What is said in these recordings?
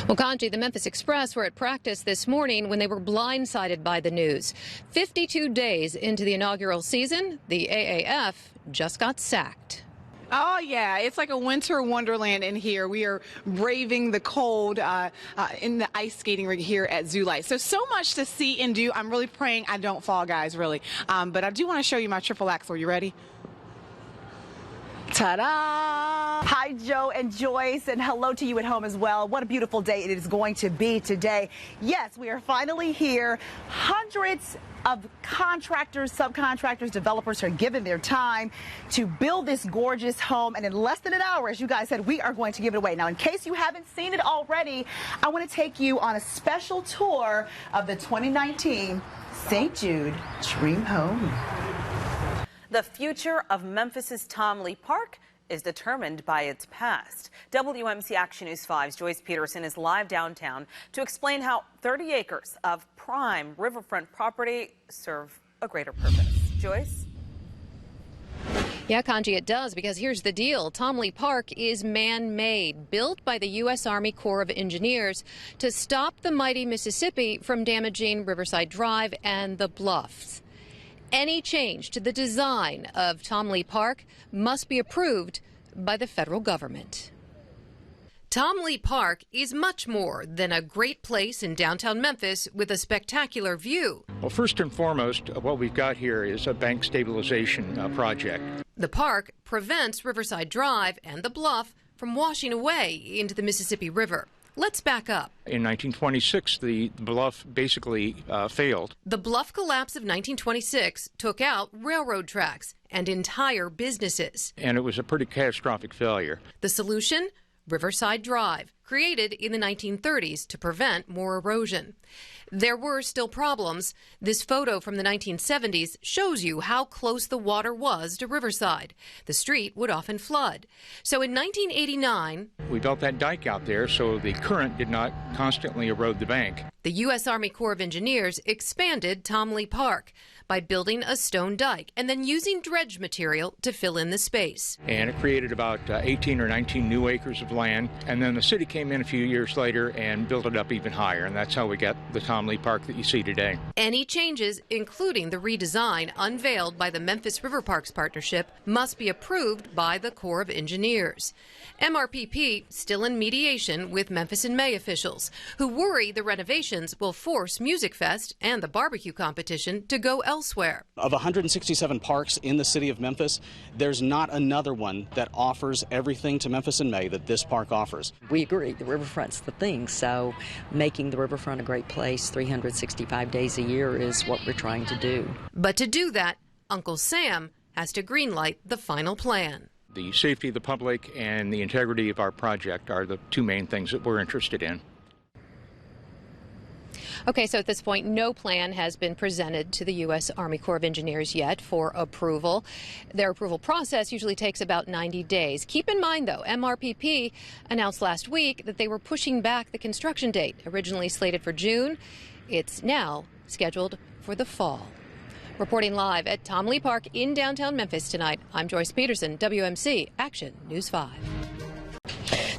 Well, Kanji, the Memphis Express were at practice this morning when they were blindsided by the news. 52 days into the inaugural season, the AAF just got sacked. Oh, yeah, it's like a winter wonderland in here. We are braving the cold in the ice skating rink here at Zoo Light. So much to see and do. I'm really praying I don't fall, guys, really. But I do want to show you my triple axel. You ready? Ta-da! Hi, Joe and Joyce, and hello to you at home as well. What a beautiful day it is going to be today. Yes, we are finally here. Hundreds of contractors, subcontractors, developers are giving their time to build this gorgeous home, and in less than an hour, as you guys said, we are going to give it away. Now, in case you haven't seen it already, I want to take you on a special tour of the 2019 St. Jude Dream Home. The future of Memphis's Tom Lee Park is determined by its past. WMC Action News 5's Joyce Peterson is live downtown to explain how 30 acres of prime riverfront property serve a greater purpose. Joyce? Yeah, Kanji, it does, because here's the deal. Tom Lee Park is man-made, built by the U.S. Army Corps of Engineers to stop the mighty Mississippi from damaging Riverside Drive and the bluffs. Any change to the design of Tom Lee Park must be approved by the federal government. Tom Lee Park is much more than a great place in downtown Memphis with a spectacular view. Well, first and foremost, what we've got here is a bank stabilization project. The park prevents Riverside Drive and the bluff from washing away into the Mississippi River. Let's back up. In 1926, the bluff basically failed. The bluff collapse of 1926 took out railroad tracks and entire businesses. And it was a pretty catastrophic failure. The solution? Riverside Drive, created in the 1930s to prevent more erosion. There were still problems. This photo from the 1970s shows you how close the water was to Riverside. The street would often flood. So in 1989, we built that dike out there so the current did not constantly erode the bank. The U.S. Army Corps of Engineers expanded Tom Lee Park by building a stone dike and then using dredge material to fill in the space. And it created about 18 or 19 new acres of land. And then the city came in a few years later and built it up even higher. And that's how we got the Tom Lee Park that you see today. Any changes, including the redesign unveiled by the Memphis River Parks Partnership, must be approved by the Corps of Engineers. MRPP still in mediation with Memphis and May officials, who worry the renovations will force Music Fest and the barbecue competition to go elsewhere. Of 167 parks in the city of Memphis, there's not another one that offers everything to Memphis and May that this park offers. We agree, the riverfront's the thing, so making the riverfront a great place 365 days a year is what we're trying to do. But to do that, Uncle Sam has to greenlight the final plan. The safety of the public and the integrity of our project are the two main things that we're interested in. Okay, so at this point, no plan has been presented to the U.S. Army Corps of Engineers yet for approval. Their approval process usually takes about 90 days. Keep in mind, though, MRPP announced last week that they were pushing back the construction date, originally slated for June. It's now scheduled for the fall. Reporting live at Tom Lee Park in downtown Memphis tonight, I'm Joyce Peterson, WMC Action News 5.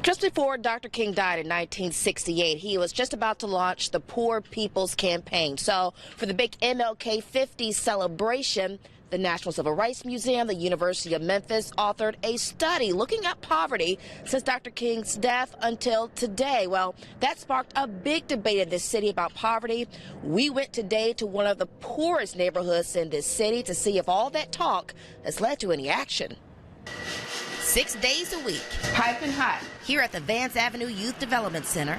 Just before Dr. King died in 1968, he was just about to launch the Poor People's Campaign. So for the big MLK 50 celebration, the National Civil Rights Museum, the University of Memphis authored a study looking at poverty since Dr. King's death until today. Well, that sparked a big debate in this city about poverty. We went today to one of the poorest neighborhoods in this city to see if all that talk has led to any action. 6 days a week. Piping hot. Here at the Vance Avenue Youth Development Center.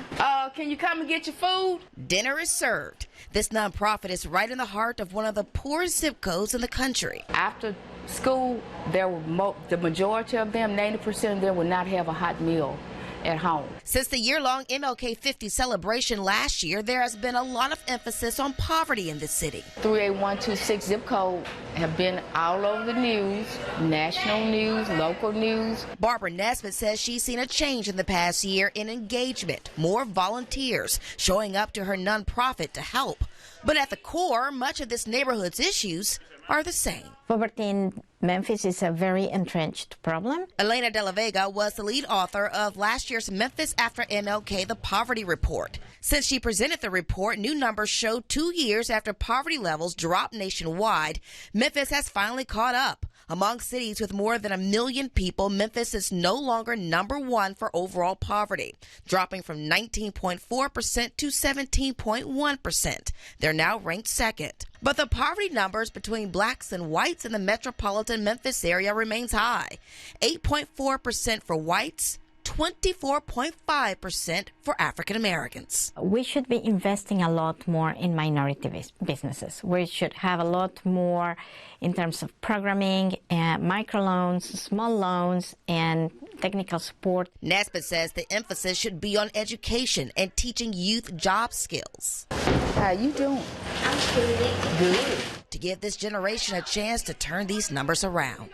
Can you come and get your food? Dinner is served. This nonprofit is right in the heart of one of the poorest zip codes in the country. After school, the majority of them, 90% of them, would not have a hot meal at home. Since the year-long MLK 50 celebration last year, there has been a lot of emphasis on poverty in the city. 38126 zip code have been all over the news, national news, local news. Barbara Nesbitt says she's seen a change in the past year in engagement, more volunteers showing up to her nonprofit to help. But at the core, much of this neighborhood's issues are the same. Poverty in Memphis is a very entrenched problem. Elena De La Vega was the lead author of last year's Memphis After MLK, the Poverty Report. Since she presented the report, new numbers show 2 years after poverty levels dropped nationwide, Memphis has finally caught up. Among cities with more than 1 million people, Memphis is no longer #1 for overall poverty, dropping from 19.4% to 17.1%. They're now ranked second. But the poverty numbers between blacks and whites in the metropolitan Memphis area remains high. 8.4% for whites, 24.5% for African Americans. We should be investing a lot more in minority businesses. We should have a lot more in terms of programming, microloans, small loans, and technical support. Nesbitt says the emphasis should be on education and teaching youth job skills. How you doing? I'm feeling Good. To give this generation a chance to turn these numbers around.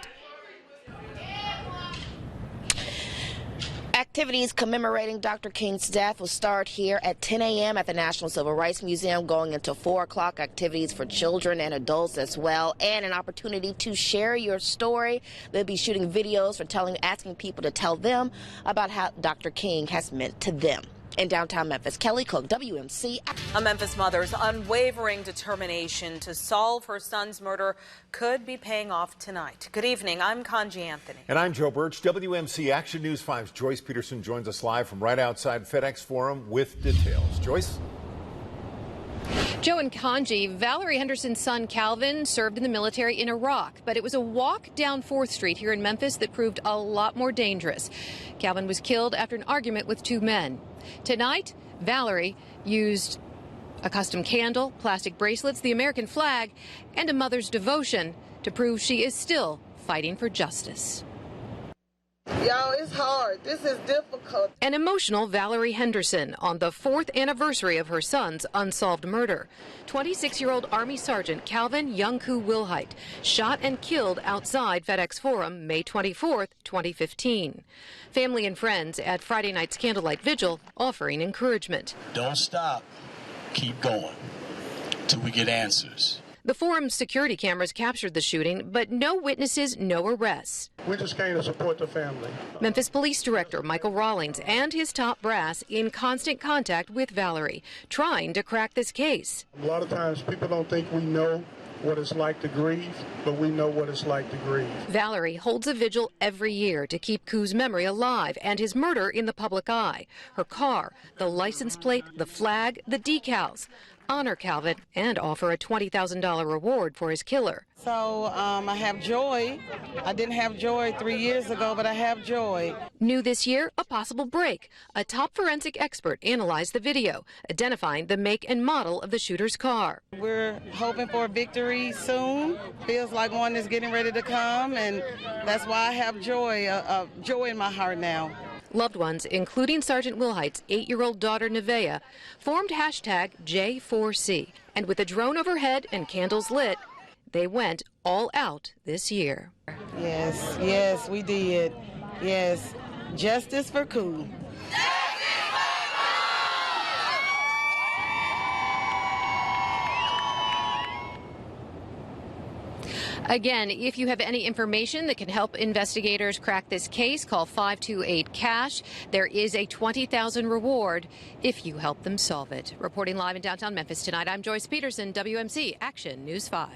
Activities commemorating Dr. King's death will start here at 10 a.m. at the National Civil Rights Museum, going into 4 o'clock. Activities for children and adults as well, and an opportunity to share your story. They'll be shooting videos for asking people to tell them about how Dr. King has meant to them. In downtown Memphis, Kelly Cook, WMC. A Memphis mother's unwavering determination to solve her son's murder could be paying off tonight. Good evening, I'm Kanji Anthony. And I'm Joe Birch. WMC Action News 5's Joyce Peterson joins us live from right outside FedEx Forum with details. Joyce? Joe and Kanji, Valerie Henderson's son Calvin served in the military in Iraq, but it was a walk down 4th Street here in Memphis that proved a lot more dangerous. Calvin was killed after an argument with 2 men. Tonight, Valerie used a custom candle, plastic bracelets, the American flag, and a mother's devotion to prove she is still fighting for justice. Y'all, it's hard. This is difficult. An emotional Valerie Henderson on the 4th anniversary of her son's unsolved murder. 26-year-old Army Sergeant Calvin Youngku Wilhite shot and killed outside FedEx Forum May 24th, 2015. Family and friends at Friday night's candlelight vigil offering encouragement. Don't stop. Keep going till we get answers. The forum's security cameras captured the shooting, but no witnesses, no arrests. We just came to support the family. Memphis Police Director Michael Rawlings and his top brass in constant contact with Valerie, trying to crack this case. A lot of times people don't think we know what it's like to grieve, but we know what it's like to grieve. Valerie holds a vigil every year to keep Ku's memory alive and his murder in the public eye. Her car, the license plate, the flag, the decals. Honor Calvin and offer a $20,000 reward for his killer. So I have joy. I didn't have joy 3 years ago, but I have joy. New this year, a possible break. A top forensic expert analyzed the video, identifying the make and model of the shooter's car. We're hoping for a victory soon. Feels like one is getting ready to come, and that's why I have joy, joy in my heart now. Loved ones, including Sergeant Wilhite's 8-year-old daughter Nevaeh, formed hashtag J4C. And with a drone overhead and candles lit, they went all out this year. Yes, yes, we did. Yes, justice for Ku. Again, if you have any information that can help investigators crack this case, call 528-CASH. There is a $20,000 reward if you help them solve it. Reporting live in downtown Memphis tonight, I'm Joyce Peterson, WMC Action News 5.